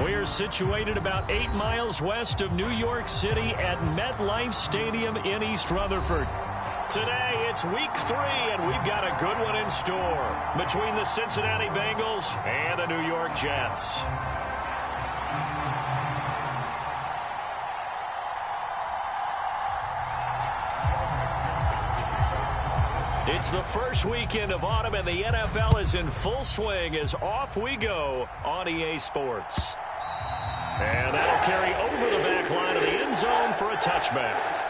We are situated about 8 miles west of New York City at MetLife Stadium in East Rutherford. Today, it's week 3, and we've got a good one in store between the Cincinnati Bengals and the New York Jets. It's the first weekend of autumn, and the NFL is in full swing as off we go on EA Sports. And that'll carry over the back line of the end zone for a touchback.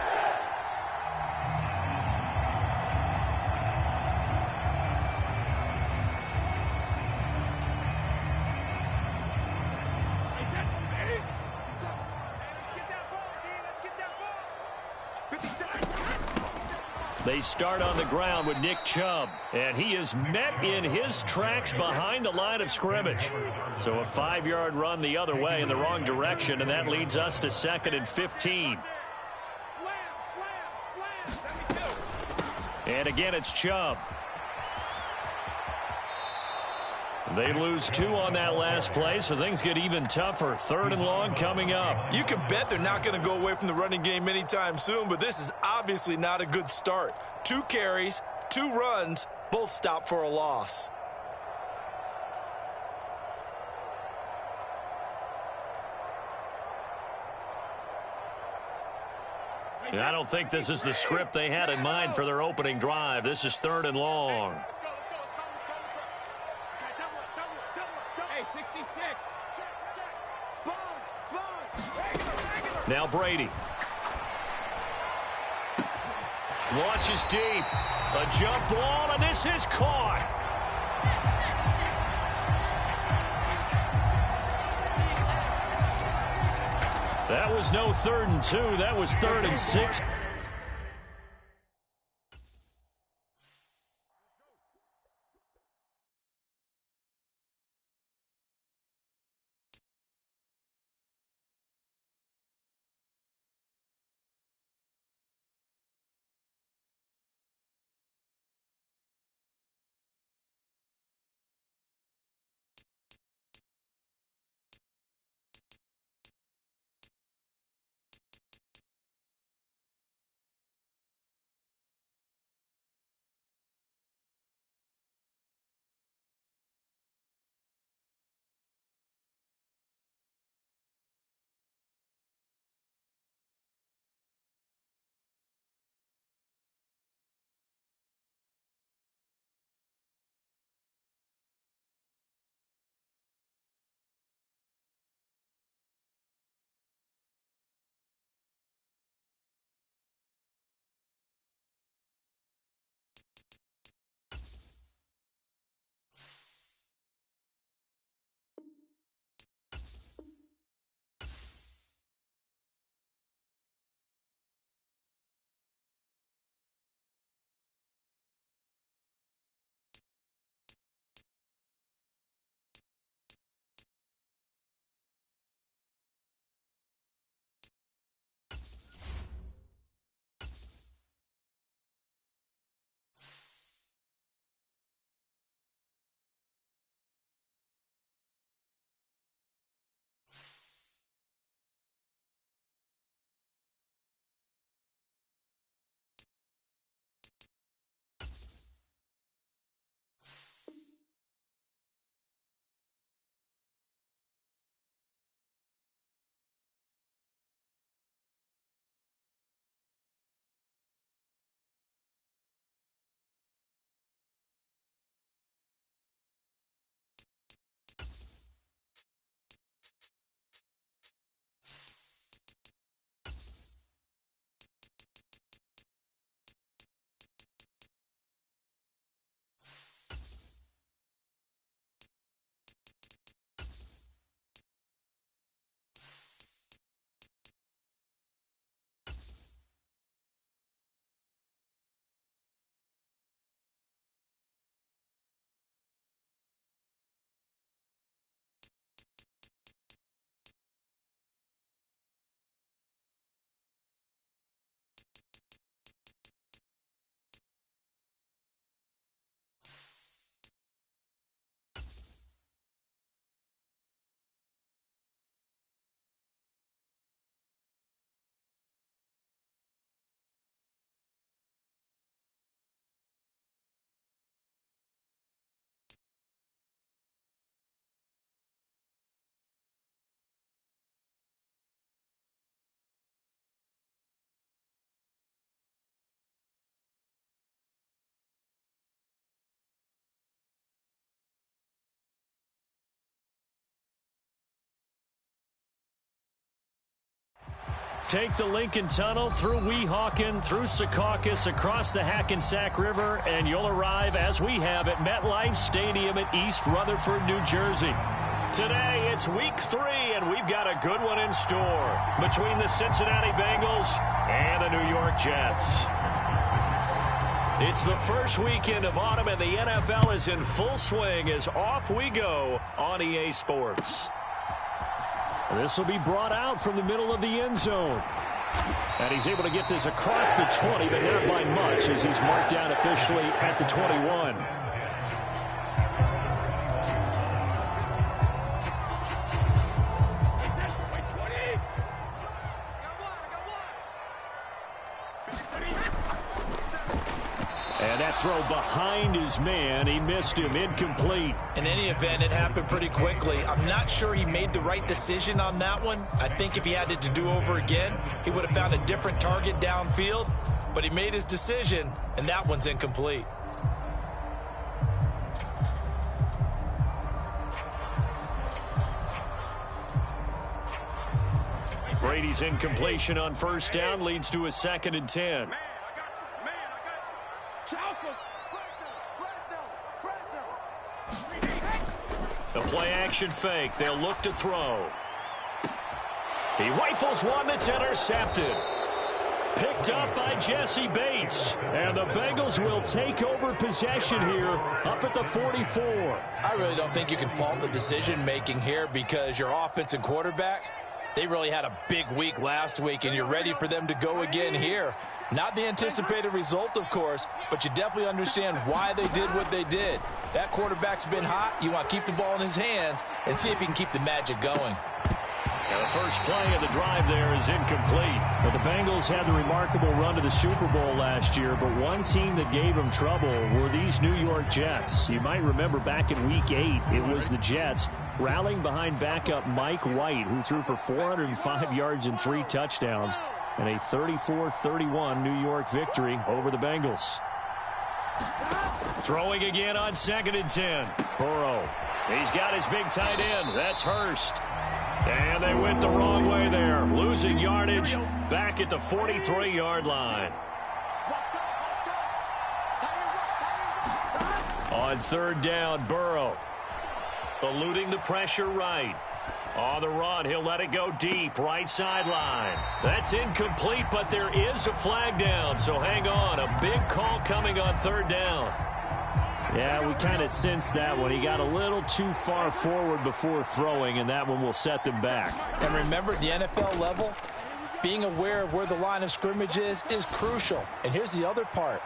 They start on the ground with Nick Chubb, and he is met in his tracks behind the line of scrimmage. So a 5-yard run the other way in the wrong direction, and that leads us to 2nd and 15. And again, it's Chubb. They lose 2 on that last play, so things get even tougher. 3rd and long coming up. You can bet they're not going to go away from the running game anytime soon, but this is obviously not a good start. 2 carries, 2 runs, both stop for a loss. I don't think this is the script they had in mind for their opening drive. This is 3rd and long. Now Brady. Launches deep. A jump ball, and this is caught. That was no 3rd and 2. That was 3rd and 6. Take the Lincoln Tunnel through Weehawken, through Secaucus, across the Hackensack River, and you'll arrive, as we have, at MetLife Stadium at East Rutherford, New Jersey. Today, it's week 3, and we've got a good one in store between the Cincinnati Bengals and the New York Jets. It's the first weekend of autumn, and the NFL is in full swing as off we go on EA Sports. This will be brought out from the middle of the end zone. And he's able to get this across the 20, but not by much, as he's marked down officially at the 21. And that throw behind his man, he missed him, incomplete. In any event, it happened pretty quickly. I'm not sure he made the right decision on that one. I think if he had it to do over again, he would have found a different target downfield. But he made his decision, and that one's incomplete. Brady's incompletion on first down leads to a 2nd and 10. The play-action fake. They'll look to throw. He rifles one that's intercepted. Picked up by Jesse Bates. And the Bengals will take over possession here up at the 44. I really don't think you can fault the decision-making here because your offense and quarterback, they really had a big week last week, and you're ready for them to go again here. Not the anticipated result, of course, but you definitely understand why they did what they did. That quarterback's been hot. You want to keep the ball in his hands and see if he can keep the magic going. Now the first play of the drive there is incomplete. But the Bengals had the remarkable run to the Super Bowl last year, but one team that gave them trouble were these New York Jets. You might remember back in Week 8, it was the Jets rallying behind backup Mike White, who threw for 405 yards and 3 touchdowns. And a 34-31 New York victory over the Bengals. Throwing again on 2nd and 10. Burrow. He's got his big tight end. That's Hurst. And they went the wrong way there. Losing yardage back at the 43-yard line. On 3rd down, Burrow. Eluding the pressure right. On the run, he'll let it go deep, right sideline. That's incomplete, but there is a flag down, so hang on. A big call coming on 3rd down. Yeah, we kind of sensed that one. He got a little too far forward before throwing, and that one will set them back. And remember, at the NFL level, being aware of where the line of scrimmage is crucial. And here's the other part.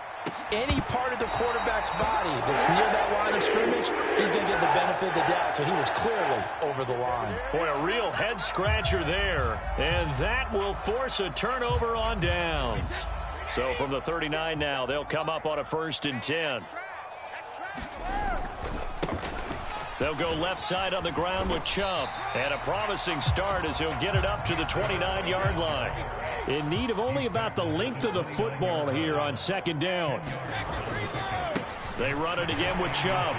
Any part of the quarterback's body that's near that line of scrimmage, he's going to get the benefit of the doubt. So he was clearly over the line. Boy, a real head-scratcher there. And that will force a turnover on downs. So from the 39 now, they'll come up on a 1st and 10. They'll go left side on the ground with Chubb. And a promising start as he'll get it up to the 29-yard line. In need of only about the length of the football here on 2nd down. They run it again with Chubb.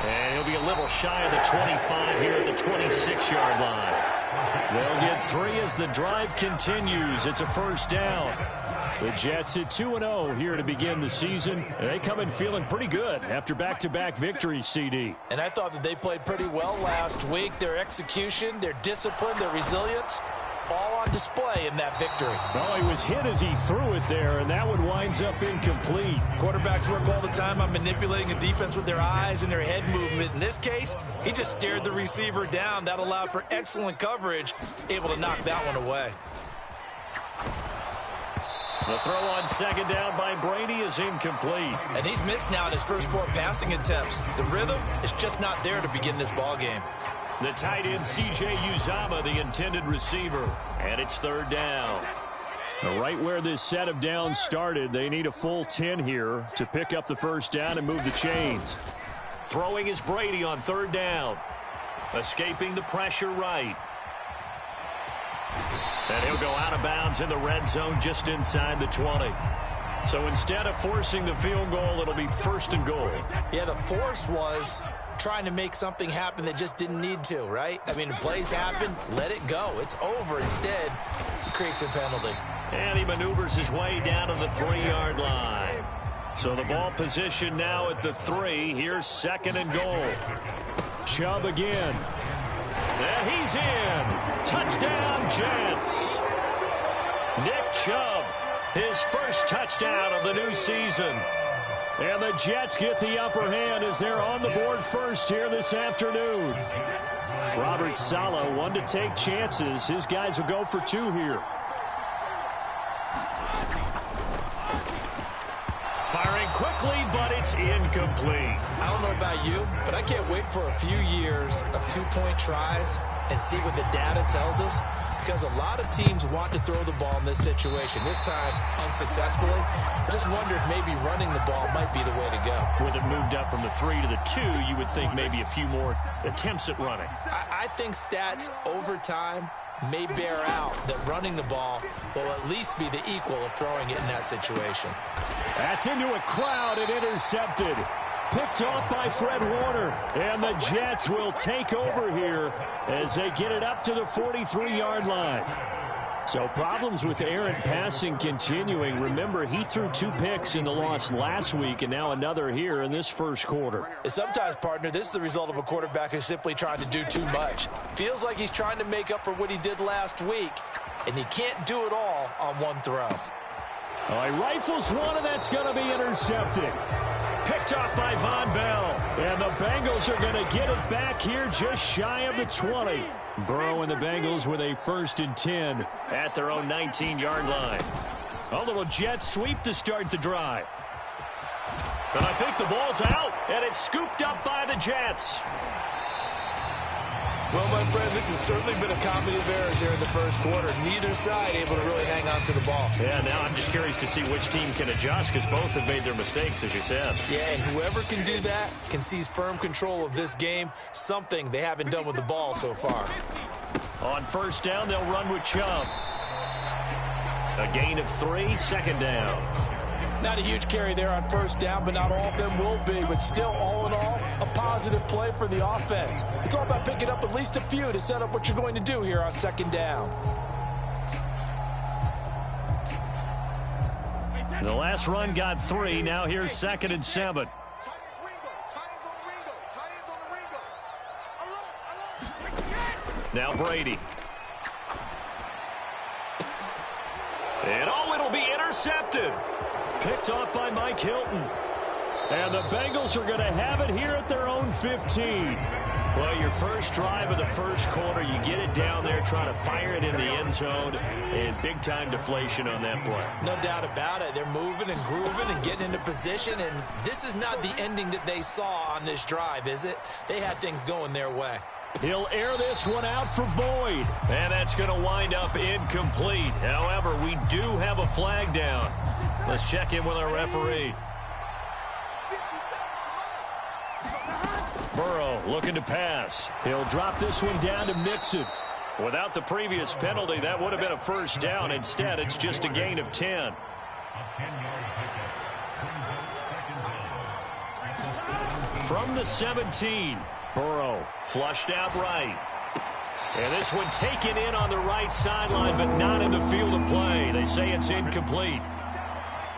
And he'll be a little shy of the 25 here at the 26-yard line. They'll get 3 as the drive continues. It's a 1st down. The Jets at 2-0 here to begin the season. They come in feeling pretty good after back-to-back victories, CD. And I thought that they played pretty well last week. Their execution, their discipline, their resilience, all on display in that victory. Well, he was hit as he threw it there, and that one winds up incomplete. Quarterbacks work all the time on manipulating a defense with their eyes and their head movement. In this case, he just stared the receiver down. That allowed for excellent coverage, able to knock that one away. The throw on 2nd down by Brady is incomplete. And he's missed now in his first 4 passing attempts. The rhythm is just not there to begin this ball game. The tight end, C.J. Uzomah, the intended receiver. And it's 3rd down. Right where this set of downs started, they need a full 10 here to pick up the 1st down and move the chains. Throwing is Brady on 3rd down. Escaping the pressure right. And he'll go out of bounds in the red zone just inside the 20. So instead of forcing the field goal, it'll be 1st and goal. Yeah, the force was trying to make something happen that just didn't need to, right? I mean, plays happen, let it go. It's over. Instead, you creates a penalty. And he maneuvers his way down to the 3-yard line. So the ball position now at the 3. Here's 2nd and goal. Chubb again. And he's in. Touchdown, Jets. Nick Chubb, his first touchdown of the new season. And the Jets get the upper hand as they're on the board first here this afternoon. Robert Saleh, one to take chances. His guys will go for 2 here. Firing quickly, but it's incomplete. I don't know about you, but I can't wait for a few years of 2-point tries and see what the data tells us, because a lot of teams want to throw the ball in this situation. This time, unsuccessfully. I just wondered maybe running the ball might be the way to go. With it moved up from the 3 to the 2, you would think maybe a few more attempts at running. I think stats over time may bear out that running the ball will at least be the equal of throwing it in that situation. That's into a crowd and intercepted. Picked off by Fred Warner. And the Jets will take over here as they get it up to the 43-yard line. So problems with errant passing continuing. Remember, he threw 2 picks in the loss last week and now another here in this first quarter. And sometimes, partner, this is the result of a quarterback who's simply trying to do too much. Feels like he's trying to make up for what he did last week, and he can't do it all on one throw. He rifles one, and that's going to be intercepted. Picked off by Von Bell. And the Bengals are going to get it back here just shy of the 20. Burrow and the Bengals with a 1st and 10 at their own 19-yard line. A little jet sweep to start the drive. And I think the ball's out, and it's scooped up by the Jets. Well, my friend, this has certainly been a comedy of errors here in the first quarter. Neither side able to really hang on to the ball. Yeah, now I'm just curious to see which team can adjust, because both have made their mistakes, as you said. Yeah, and whoever can do that can seize firm control of this game, something they haven't done with the ball so far. On 1st down, they'll run with Chubb. A gain of 3, 2nd down. Not a huge carry there on 1st down, but not all of them will be. But still, all in all, a positive play for the offense. It's all about picking up at least a few to set up what you're going to do here on 2nd down. The last run got 3. Now here's 2nd and 7. Now Brady. And it'll be intercepted. Picked off by Mike Hilton. And the Bengals are going to have it here at their own 15. Well, your first drive of the first quarter, you get it down there, trying to fire it in the end zone, and big-time deflation on that play. No doubt about it. They're moving and grooving and getting into position, and this is not the ending that they saw on this drive, is it? They had things going their way. He'll air this one out for Boyd. And that's going to wind up incomplete. However, we do have a flag down. Let's check in with our referee. Burrow looking to pass. He'll drop this one down to Mixon. Without the previous penalty, that would have been a 1st down. Instead, it's just a gain of 10. From the 17, Burrow flushed out right. And this one taken in on the right sideline, but not in the field of play. They say it's incomplete.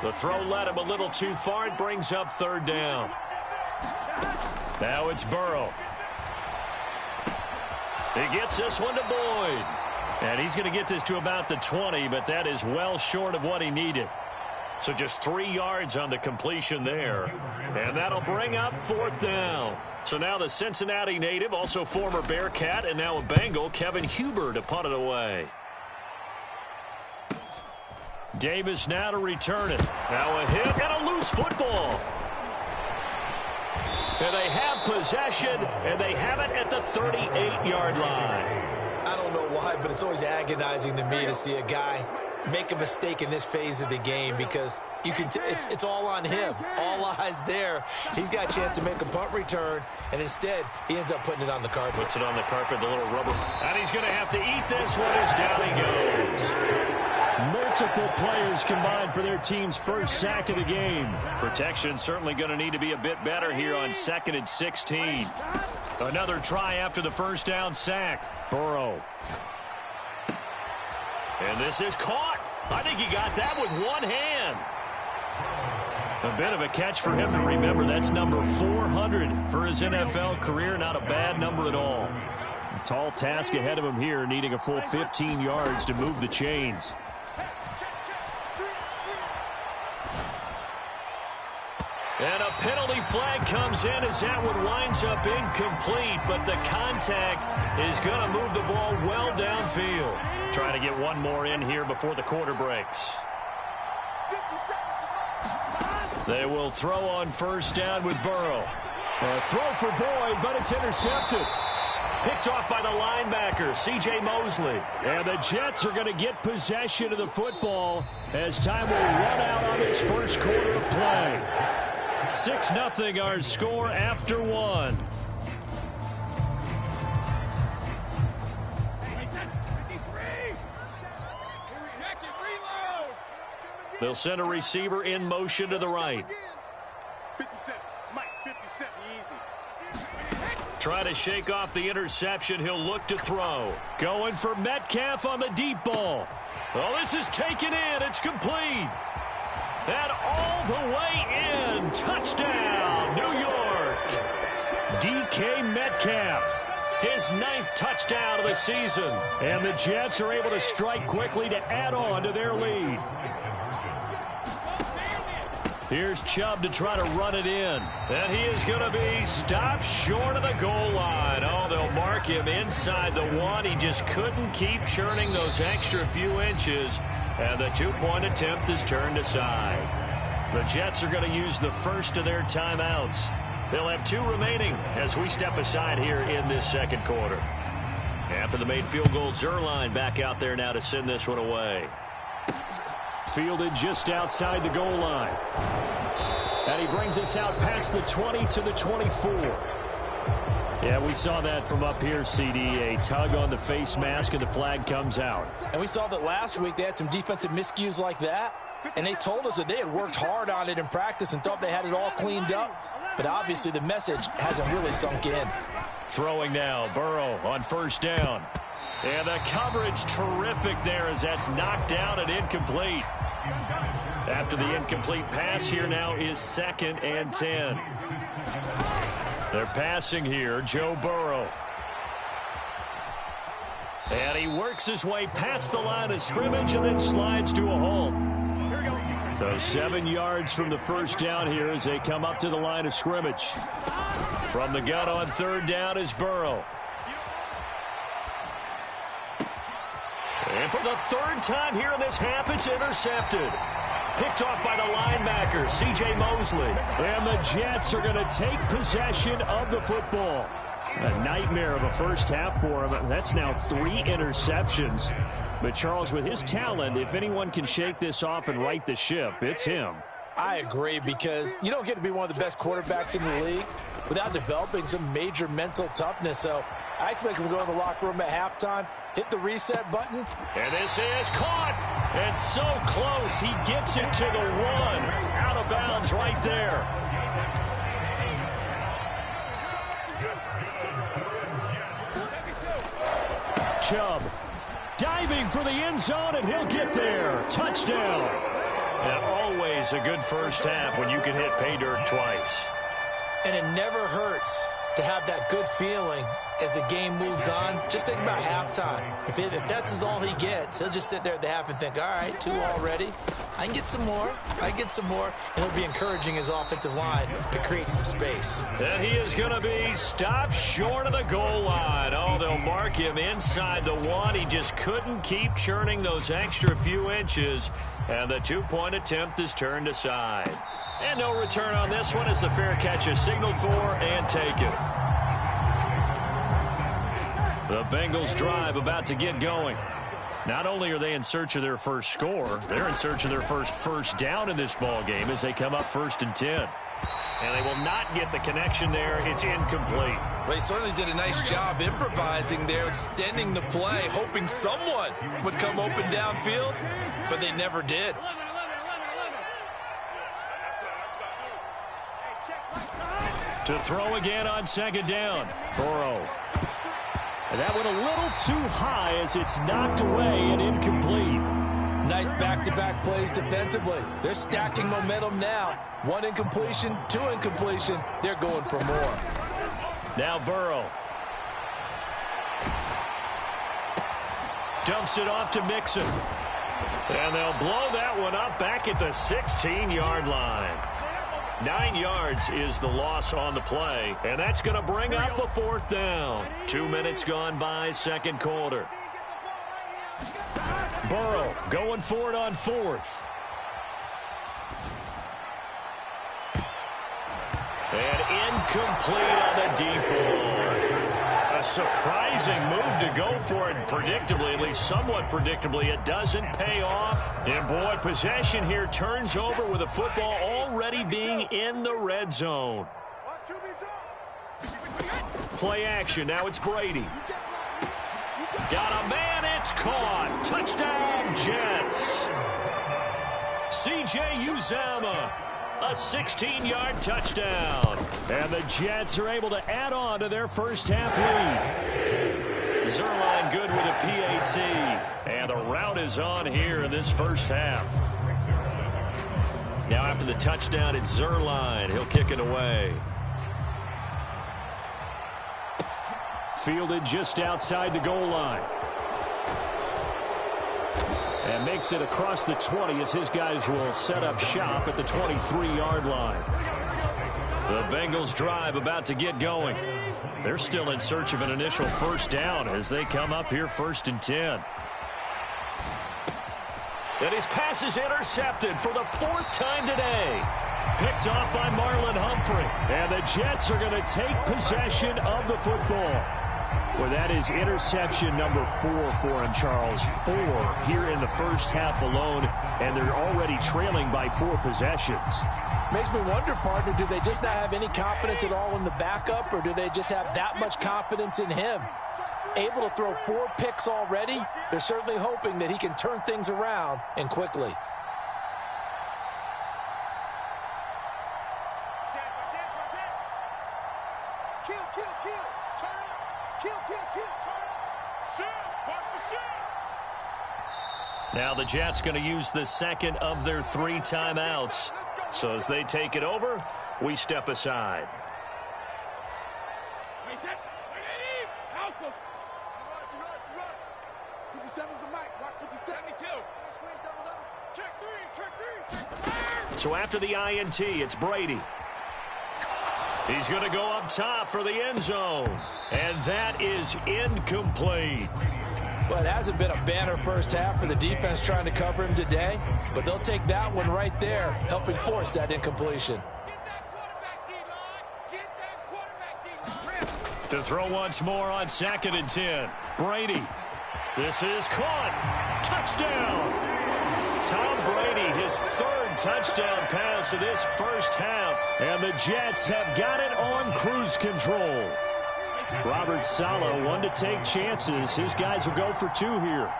The throw led him a little too far. It brings up 3rd down. Now it's Burrow. He gets this one to Boyd. And he's going to get this to about the 20, but that is well short of what he needed. So just 3 yards on the completion there. And that'll bring up 4th down. So now the Cincinnati native, also former Bearcat, and now a Bengal, Kevin Huber, to punt it away. Davis now to return it. Now a hit and a loose football. And they have possession, and they have it at the 38-yard line. I don't know why, but it's always agonizing to me to see a guy make a mistake in this phase of the game, because you can it's all on him. All eyes there. He's got a chance to make a punt return, and instead he ends up putting it on the carpet. Puts it on the carpet, the little rubber. And he's going to have to eat this one as down he goes. Multiple players combined for their team's first sack of the game. Protection certainly going to need to be a bit better here on 2nd and 16. Another try after the 1st down sack. Burrow. And this is caught. I think he got that with one hand. A bit of a catch for him to remember. That's number 400 for his NFL career. Not a bad number at all. A tall task ahead of him here, needing a full 15 yards to move the chains. And a penalty flag comes in as that one winds up incomplete, but the contact is going to move the ball well downfield. Trying to get one more in here before the quarter breaks. They will throw on first down with Burrow. A throw for Boyd, but it's intercepted. Picked off by the linebacker, C.J. Mosley. And the Jets are going to get possession of the football as time will run out on this first quarter of play. 6-0 our score after one. They'll send a receiver in motion to the right. 57, Mike, 57, easy. Try to shake off the interception. He'll look to throw. Going for Metcalf on the deep ball. Oh, this is taken in. It's complete. And all the way in. Touchdown, New York. DK Metcalf. His 9th touchdown of the season. And the Jets are able to strike quickly to add on to their lead. Here's Chubb to try to run it in. And he is going to be stopped short of the goal line. Oh, they'll mark him inside the 1. He just couldn't keep churning those extra few inches. And the 2-point attempt is turned aside. The Jets are going to use the first of their timeouts. They'll have 2 remaining as we step aside here in this second quarter. After the made field goal, Zerline back out there now to send this one away. Fielded just outside the goal line. And he brings us out past the 20 to the 24. Yeah, we saw that from up here, CD. A tug on the face mask, and the flag comes out. And we saw that last week they had some defensive miscues like that. And they told us that they had worked hard on it in practice and thought they had it all cleaned up. But obviously the message hasn't really sunk in. Throwing now, Burrow on first down. And the coverage terrific there as that's knocked down and incomplete. After the incomplete pass, here now is 2nd and 10. They're passing here, Joe Burrow. And he works his way past the line of scrimmage and then slides to a halt. So 7 yards from the first down here as they come up to the line of scrimmage. From the gun on third down is Burrow. And for the 3rd time here in this half, it's intercepted. Picked off by the linebacker, C.J. Mosley. And the Jets are going to take possession of the football. A nightmare of a first half for him. That's now 3 interceptions. But, Charles, with his talent, if anyone can shake this off and right the ship, it's him. I agree, because you don't get to be one of the best quarterbacks in the league without developing some major mental toughness. So I expect him to go in the locker room at halftime, hit the reset button. And this is caught. And so close. He gets it to the 1. Out of bounds right there. Chubb diving for the end zone, and he'll get there. Touchdown. And always a good first half when you can hit pay dirt twice. And it never hurts to have that good feeling as the game moves on. Just think about halftime. If that's all he gets, he'll just sit there at the half and think, all right, 2 already. I can get some more. I can get some more. And he'll be encouraging his offensive line to create some space. And he is going to be stopped short of the goal line. Oh, they'll mark him inside the 1. He just couldn't keep churning those extra few inches. And the 2-point attempt is turned aside. And no return on this one as the fair catch is signaled for and taken. The Bengals drive about to get going. Not only are they in search of their first score, they're in search of their first down in this ball game as they come up 1st and 10. And they will not get the connection there. It's incomplete. Well, they certainly did a nice job improvising there, extending the play, hoping someone would come open downfield, but they never did. To throw again on 2nd down. Burrow. And that went a little too high as it's knocked away and incomplete. Nice back-to-back plays defensively. They're stacking momentum now. 1 incompletion, 2 incompletion. They're going for more. Now Burrow. Dumps it off to Mixon. And they'll blow that one up back at the 16-yard line. 9 yards is the loss on the play, and that's going to bring up a 4th down. 2 minutes gone by, second quarter. Burrow going for it on 4th. And incomplete on the deep ball. A surprising move to go for it predictably, at least somewhat predictably. It doesn't pay off. And boy, possession here turns over with the football already being in the red zone. Play action. Now it's Brady. Got a man. It's caught. Touchdown, Jets. C.J. Uzomah. A 16-yard touchdown. And the Jets are able to add on to their first half lead. Zerline good with a PAT. And the route is on here in this first half. Now after the touchdown, it's Zerline. He'll kick it away. Fielded just outside the goal line. And makes it across the 20 as his guys will set up shop at the 23-yard line. The Bengals drive about to get going. They're still in search of an initial first down as they come up here 1st and 10. And his pass is intercepted for the 4th time today. Picked off by Marlon Humphrey. And the Jets are going to take possession of the football. Well, that is interception number 4 for him, Charles. 4 here in the first half alone, and they're already trailing by 4 possessions. Makes me wonder, partner, do they just not have any confidence at all in the backup, or do they just have that much confidence in him? Able to throw 4 picks already, they're certainly hoping that he can turn things around and quickly. Now the Jets going to use the second of their 3 timeouts. So as they take it over, we step aside. So after the INT, it's Brady. He's going to go up top for the end zone. And that is incomplete. Well, it hasn't been a banner first half for the defense trying to cover him today, but they'll take that one right there, helping force that incompletion. To throw once more on 2nd and 10. Brady. This is caught. Touchdown. Tom Brady, his 3rd touchdown pass of this first half. And the Jets have got it on cruise control. Robert Saleh, one to take chances. His guys will go for 2 here.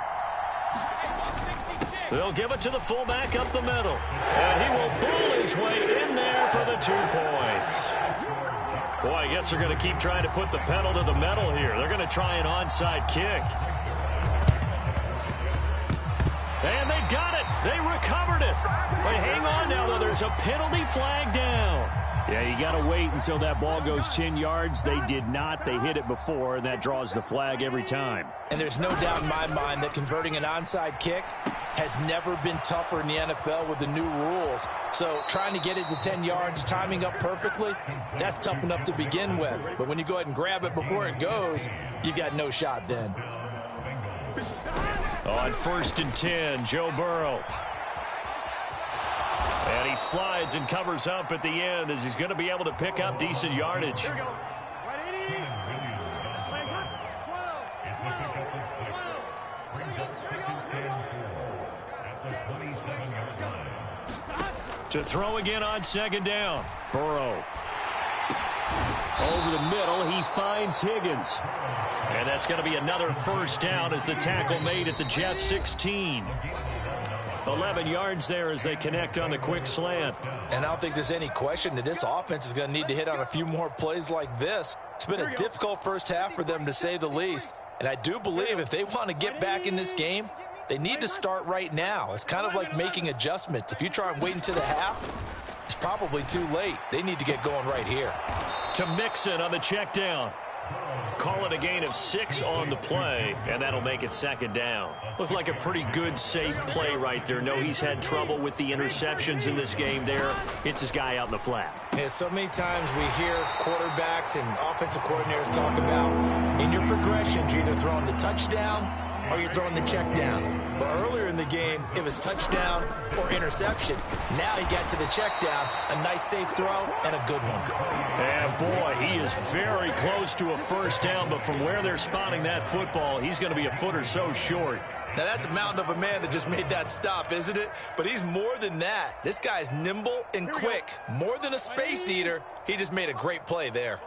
They'll give it to the fullback up the middle. And he will bull his way in there for the 2 points. Boy, I guess they're going to keep trying to put the pedal to the metal here. They're going to try an onside kick. And they've got it. They recovered it. But hang on now, though. There's a penalty flag down. Yeah, you got to wait until that ball goes 10 yards. They did not. They hit it before, and that draws the flag every time. And there's no doubt in my mind that converting an onside kick has never been tougher in the NFL with the new rules. So trying to get it to 10 yards, timing up perfectly, that's tough enough to begin with. But when you go ahead and grab it before it goes, you've got no shot then. On 1st and 10, Joe Burrow. And he slides and covers up at the end as he's going to be able to pick up decent yardage. To throw again on 2nd down. Burrow. Over the middle, he finds Higgins. And that's going to be another first down as the tackle made at the Jets 16. 11 yards there as they connect on the quick slant. And I don't think there's any question that this offense is going to need to hit on a few more plays like this. It's been a difficult first half for them, to say the least. And I do believe if they want to get back in this game, they need to start right now. It's kind of like making adjustments. If you try and wait until the half, it's probably too late. They need to get going right here. To Mixon on the check down. Call it a gain of 6 on the play, and that'll make it second down. Looked like a pretty good, safe play right there. No, he's had trouble with the interceptions in this game there. Hits his guy out in the flat. Yeah, so many times we hear quarterbacks and offensive coordinators talk about in your progressions, you're either throwing the touchdown or you're throwing the check down. But earlier in the game, it was touchdown or interception. Now he got to the check down, a nice safe throw, and a good one. And boy, he is very close to a first down, but from where they're spotting that football, he's going to be a foot or so short. Now that's a mountain of a man that just made that stop, isn't it? But he's more than that. This guy's nimble and quick. More than a space eater, he just made a great play there.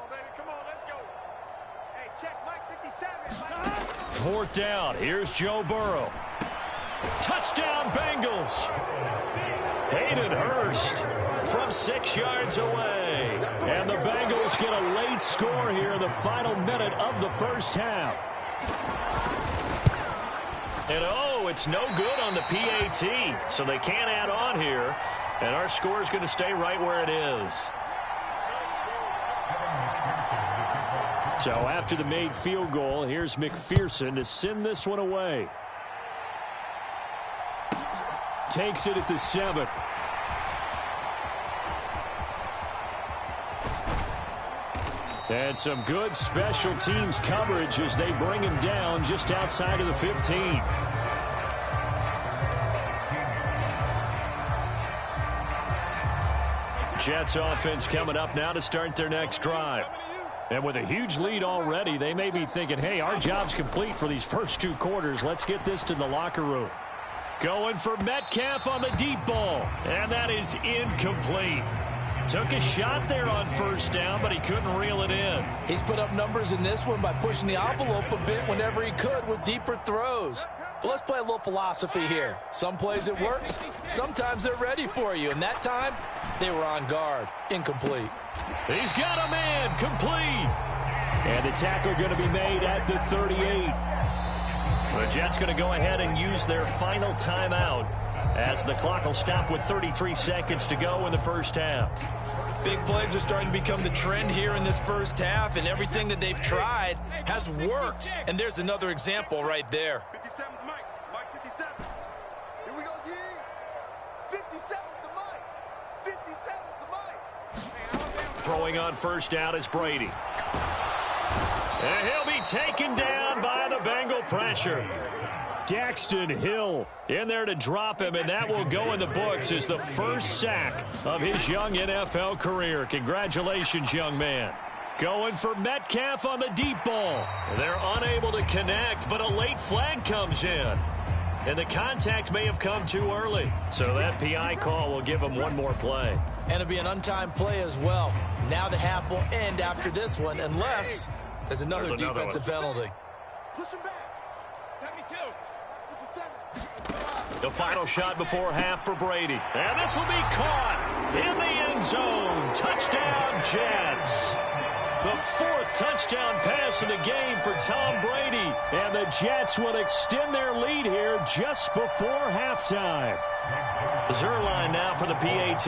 Fourth down. Here's Joe Burrow. Touchdown, Bengals. Hayden Hurst from 6 yards away. And the Bengals get a late score here in the final minute of the first half. And oh, it's no good on the PAT. So they can't add on here. And our score is going to stay right where it is. So after the made field goal, here's McPherson to send this one away. Takes it at the 7. And some good special teams coverage as they bring him down just outside of the 15. Jets offense coming up now to start their next drive. And with a huge lead already, they may be thinking, hey, our job's complete for these first 2 quarters. Let's get this to the locker room. Going for Metcalf on the deep ball. And that is incomplete. Took a shot there on first down, but he couldn't reel it in. He's put up numbers in this one by pushing the envelope a bit whenever he could with deeper throws. But let's play a little philosophy here. Some plays it works. Sometimes they're ready for you. And that time, they were on guard. Incomplete. He's got a man. Complete. And the tackle going to be made at the 38. The Jets going to go ahead and use their final timeout as the clock will stop with 33 seconds to go in the first half. Big plays are starting to become the trend here in this first half, and everything that they've tried has worked. And there's another example right there. 57's Mike. Mike 57. Here we go, G. 57's the Mike. 57's the Mike. Throwing on first down is Brady. And he'll be taken down by the Bengal pressure. Daxton Hill in there to drop him, and that will go in the books as the first sack of his young NFL career. Congratulations, young man. Going for Metcalf on the deep ball. They're unable to connect, but a late flag comes in. And the contact may have come too early. So that PI call will give him one more play. And it'll be an untimed play as well. Now the half will end after this one, unless there's another defensive penalty. Push him back. 72. 57. The final shot before half for Brady. And this will be caught in the end zone. Touchdown, Jets. The 4th touchdown pass in the game for Tom Brady. And the Jets will extend their lead here just before halftime. Zerline now for the PAT.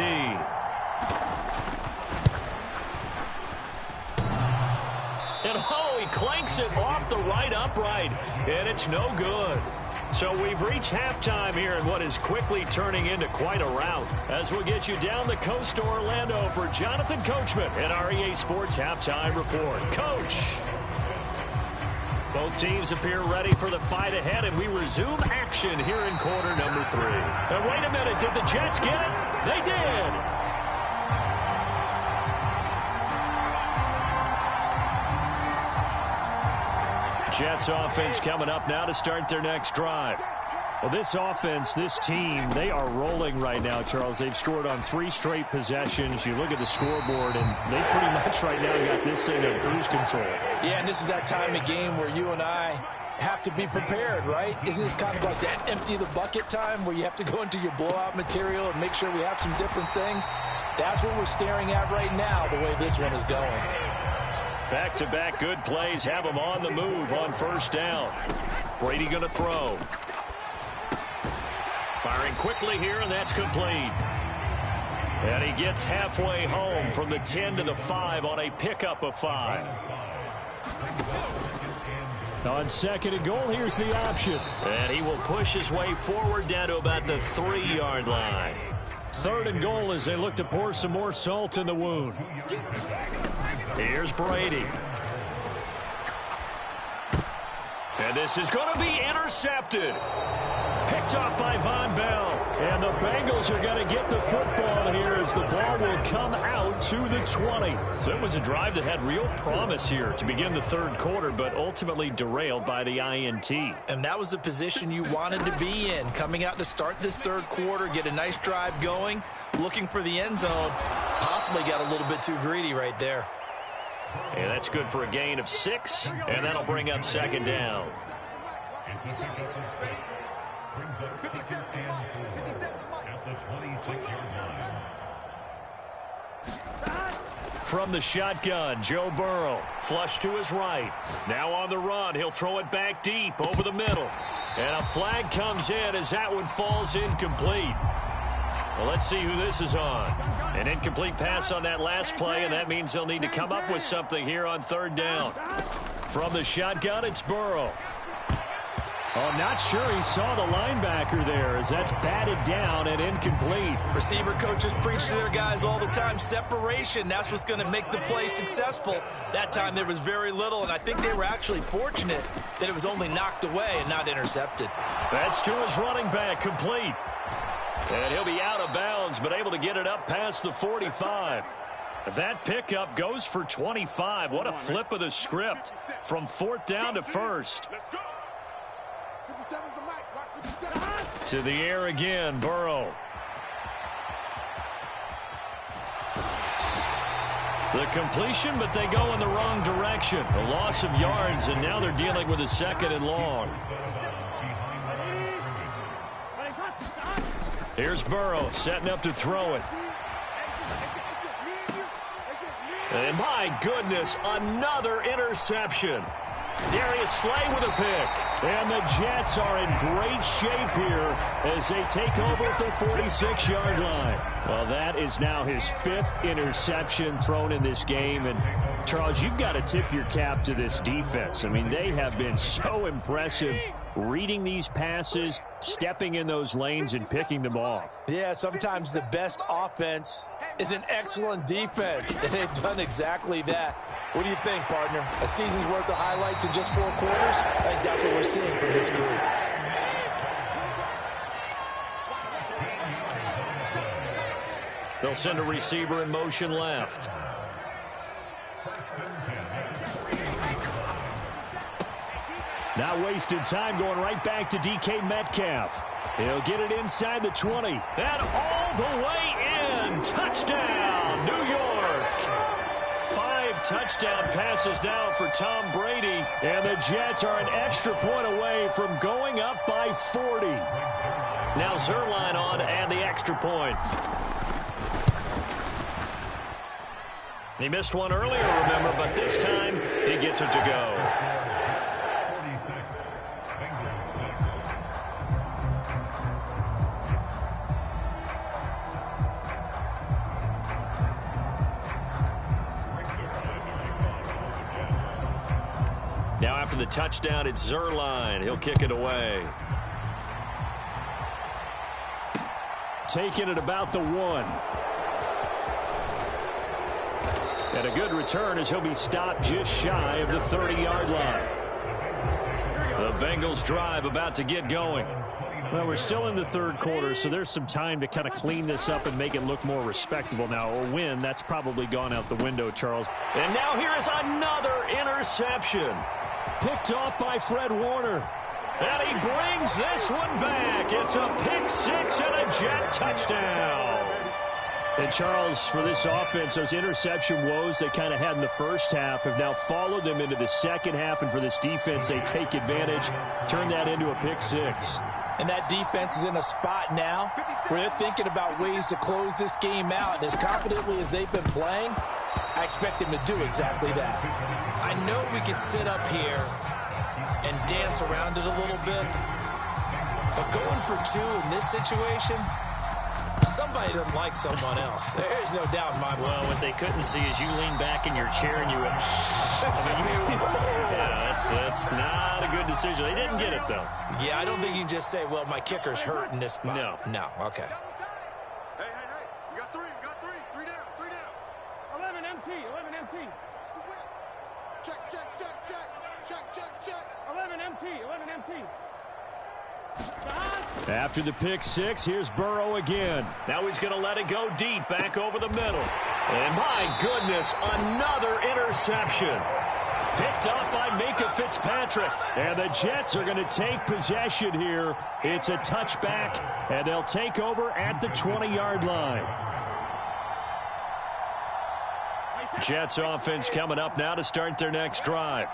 And oh, he clanks it off the right upright. And it's no good. So we've reached halftime here in what is quickly turning into quite a rout. As we'll get you down the coast to Orlando for Jonathan Coachman at our EA Sports Halftime Report. Coach. Both teams appear ready for the fight ahead, and we resume action here in quarter number 3. And wait a minute, did the Jets get it? They did. Jets offense coming up now to start their next drive. Well, this offense, this team, they are rolling right now, Charles. They've scored on 3 straight possessions. You look at the scoreboard, and they pretty much right now got this thing on cruise control. Yeah, and this is that time of game where you and I have to be prepared, right? Isn't this kind of like that empty the bucket time where you have to go into your blowout material and make sure we have some different things? That's what we're staring at right now, the way this one is going. Back-to-back good plays have him on the move on first down. Brady going to throw. Firing quickly here, and that's complete. And he gets halfway home from the 10 to the 5 on a pickup of 5. On second and goal, here's the option. And he will push his way forward down to about the 3-yard line. Third and goal as they look to pour some more salt in the wound. Here's Brady. And this is going to be intercepted. Picked off by Von Bell. And the Bengals are going to get the football here as the ball will come out to the 20. So it was a drive that had real promise here to begin the third quarter, but ultimately derailed by the INT. And that was the position you wanted to be in, coming out to start this third quarter, get a nice drive going, looking for the end zone. Possibly got a little bit too greedy right there. And that's good for a gain of 6, and that'll bring up second down. From the shotgun, Joe Burrow, flush to his right. Now on the run, he'll throw it back deep over the middle. And a flag comes in as that one falls incomplete. Well, let's see who this is on. An incomplete pass on that last play, and that means they'll need to come up with something here on third down. From the shotgun, it's Burrow. Oh, not sure he saw the linebacker there as that's batted down and incomplete. Receiver coaches preach to their guys all the time. Separation, that's what's going to make the play successful. That time there was very little, and I think they were actually fortunate that it was only knocked away and not intercepted. That's to his running back, complete. And he'll be out of bounds, but able to get it up past the 45. That pickup goes for 25. What a flip of the script from fourth down to first. To the air again, Burrow. The completion, but they go in the wrong direction. A loss of yards, and now they're dealing with a second and long. Here's Burrow setting up to throw it. And my goodness, another interception. Darius Slay with a pick. And the Jets are in great shape here as they take over at the 46-yard line. Well, that is now his 5th interception thrown in this game. And, Charles, you've got to tip your cap to this defense. I mean, they have been so impressive reading these passes, stepping in those lanes, and picking them off. Yeah, sometimes the best offense is an excellent defense, and they've done exactly that. What do you think, partner? A season's worth of highlights in just 4 quarters? I think that's what we're seeing from this group. They'll send a receiver in motion left. Not wasting time, going right back to DK Metcalf. He'll get it inside the 20. And all the way in. Touchdown, New York. 5 touchdown passes now for Tom Brady. And the Jets are an extra point away from going up by 40. Now Zerline on and the extra point. He missed one earlier, remember, but this time he gets it to go. Now after the touchdown, it's Zerline. He'll kick it away. Taking it about the 1. And a good return as he'll be stopped just shy of the 30-yard line. The Bengals drive about to get going. Well, we're still in the third quarter, so there's some time to kind of clean this up and make it look more respectable. Now, a win, that's probably gone out the window, Charles. And now here is another interception. Picked off by Fred Warner. And he brings this one back. It's a pick 6 and a Jet touchdown. And, Charles, for this offense, those interception woes they kind of had in the first half have now followed them into the second half. And for this defense, they take advantage, turn that into a pick 6. And that defense is in a spot now where they're thinking about ways to close this game out. And as confidently as they've been playing, I expect them to do exactly that. I know we can sit up here and dance around it a little bit, but going for two in this situation, somebody doesn't like someone else. There's no doubt in my mind. Well, what they couldn't see is you lean back in your chair and you went, that's not a good decision. They didn't get it, though. Yeah, I don't think you can just say, well, my kicker's hurt in this spot. No, okay. Hey, we got three. Three down. 11 MT. Check. 11 MT. After the pick six, here's Burrow again. Now he's going to let it go deep, back over the middle. And my goodness, another interception. Picked up by Minka Fitzpatrick. And the Jets are going to take possession here. It's a touchback, and they'll take over at the 20-yard line. Jets offense coming up now to start their next drive.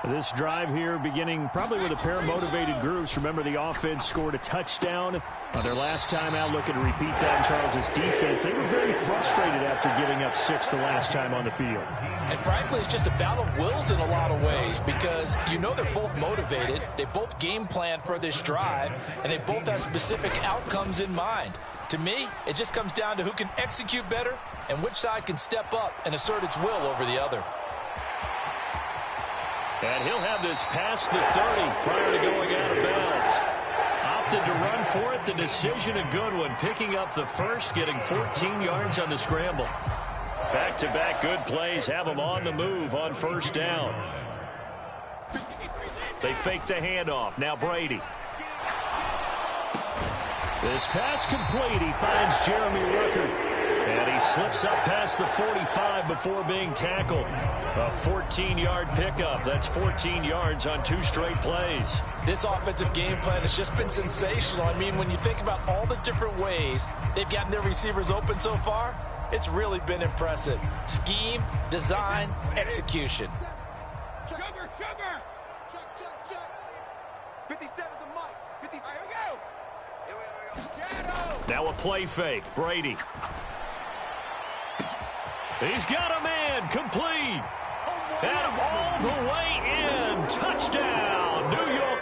This drive here beginning probably with a pair of motivated groups. Remember, the offense scored a touchdown on their last time out. Looking to repeat that in Charles's defense. They were very frustrated after giving up 6 the last time on the field. And frankly, it's just a battle of wills in a lot of ways because you know they're both motivated. They both game plan for this drive, and they both have specific outcomes in mind. To me, it just comes down to who can execute better and which side can step up and assert its will over the other. And he'll have this past the 30 prior to going out of bounds. Opted to run for it. The decision a good one. Picking up the first, getting 14 yards on the scramble. Back-to-back good plays have them on the move on first down. They fake the handoff. Now Brady. This pass complete. He finds Jeremy Ruckert. And he slips up past the 45 before being tackled. A 14-yard pickup. That's 14 yards on 2 straight plays. This offensive game plan has just been sensational. I mean, when you think about all the different ways they've gotten their receivers open so far, it's really been impressive. Scheme, design, execution. Sugar. Check. 57's the mic. 57. Here we go. Shadow. Now a play fake. Brady. He's got a man. Complete. And all the way in. Touchdown. New York